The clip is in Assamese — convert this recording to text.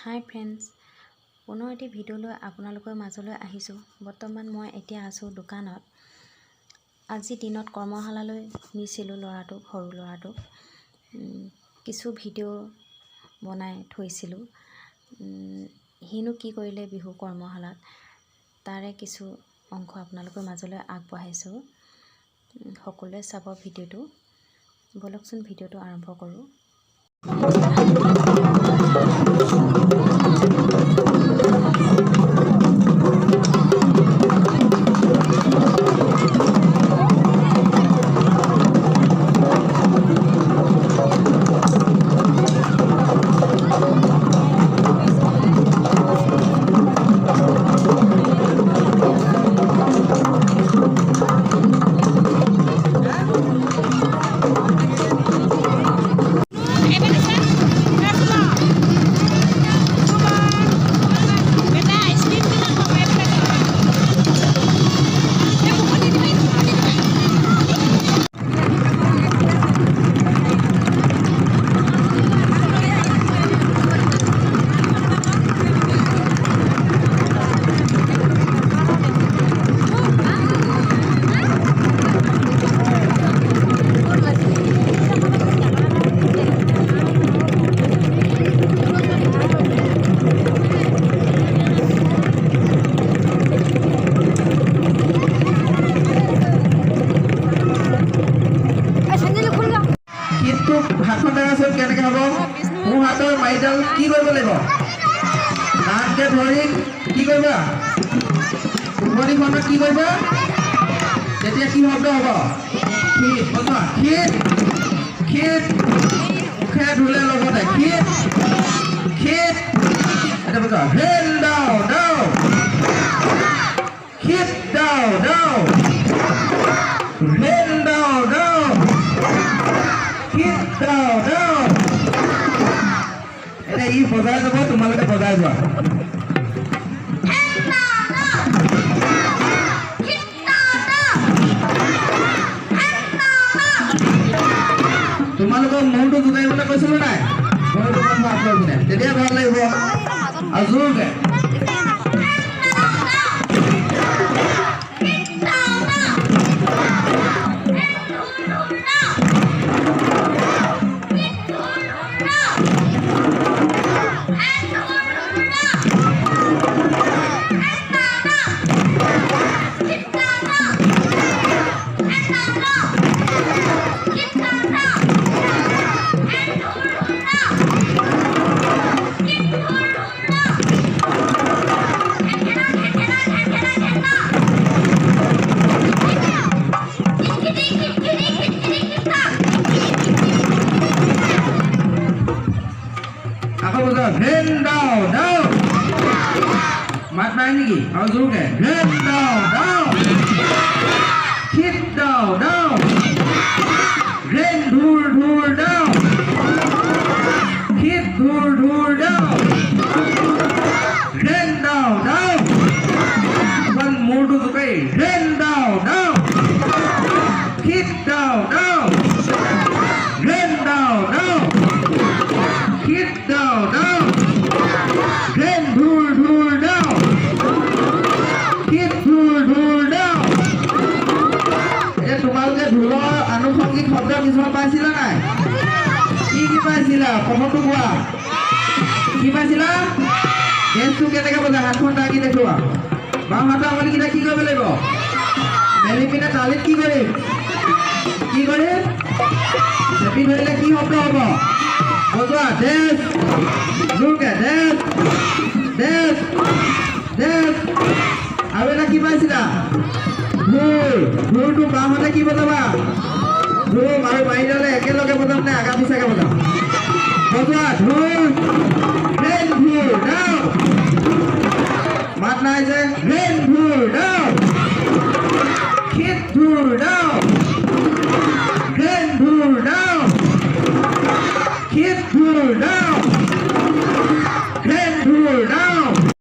হাই ফ্ৰেণ্ডছ, পুনৰ এটি ভিডিঅ' লৈ আপোনালোকৰ মাজলৈ আহিছোঁ। বৰ্তমান মই এতিয়া আছোঁ দোকানত। আজি দিনত কৰ্মশালালৈ নিছিলোঁ ল'ৰাটোক, সৰু ল'ৰাটোক। কিছু ভিডিঅ' বনাই থৈছিলোঁ। সিনো কি কৰিলে বিহু কৰ্মশালাত, তাৰে কিছু অংশ আপোনালোকৰ মাজলৈ আগবঢ়াইছোঁ। সকলোৱে চাব ভিডিঅ'টো। ব'লকচোন ভিডিঅ'টো আৰম্ভ কৰোঁ। হাতখন দাঙাচোন কেনেকৈ হ'ব? মোৰ হাতৰ মাৰিডাল কি কৰিব লাগিব? হাতকে ধৰি কি কৰিবা? উমনিখনত কি কৰিবা? তেতিয়া কি শব্দ হ'ব? খিট বজোৱা, খিট খিট, মুখে ধুলে লগতে খিট খিট। এটা বজোৱা, হেল ডাও ডাও, খিট ডাও ডাও, হেল ডাও ডাও, এতিয়া ই বজাই যাব, তোমালোকে বজাই যোৱা। তোমালোকৰ মূৰটো জোকাৰিবলৈ কৈছিলো নাই? মূৰটো হাত লৈ পিনে তেতিয়া ভাল লাগিব আৰু জোৰকে। Head down, down. Mặt này gì? Ở dưới kìa. Head down, down. Hit down, down. Rain dhur dhur down. Hit dhur dhur down. Rain down, down. Con mũ đu cái. Rain down, down. Hit down, down. Rain down, down. Hit down, down. Rain dhur dhur down. Hit dhur dhur down. তোমালোকে ঢোলৰ আনুষংগিক শব্দ কিছুমান পাইছিলা নাই? কি কি পাইছিলা? প্ৰথমটো কোৱা। কি পাইছিলা? ডেন্সটো কেনেকৈ বজায়? হাতখন দাঙি দেখুওৱা। বাওঁ হাতৰ আঙুলিকেইটা কি কৰিব লাগিব? মেলি পিনে তালিত কি কৰিম? কি কৰিম? চেপি ধৰিলে কি শব্দ হ'ব? বজোৱা। ডেন্স জোৰকে, ডেন্স ডেন্স ডেন্স। আৰু এটা কি পাইছিলা? ঢোল। ঢোলটো বাওঁ হাতে কি বজাবা? ঢোল আৰু মাৰিডালে একেলগে বজাম নে আগা পিছাকে বজাম? বজোৱা। ঢোল ৰেন ঢোল ডাও। মাত নাই যে। ৰেন ঢোল ডাও, খিট ঢোল ডাও,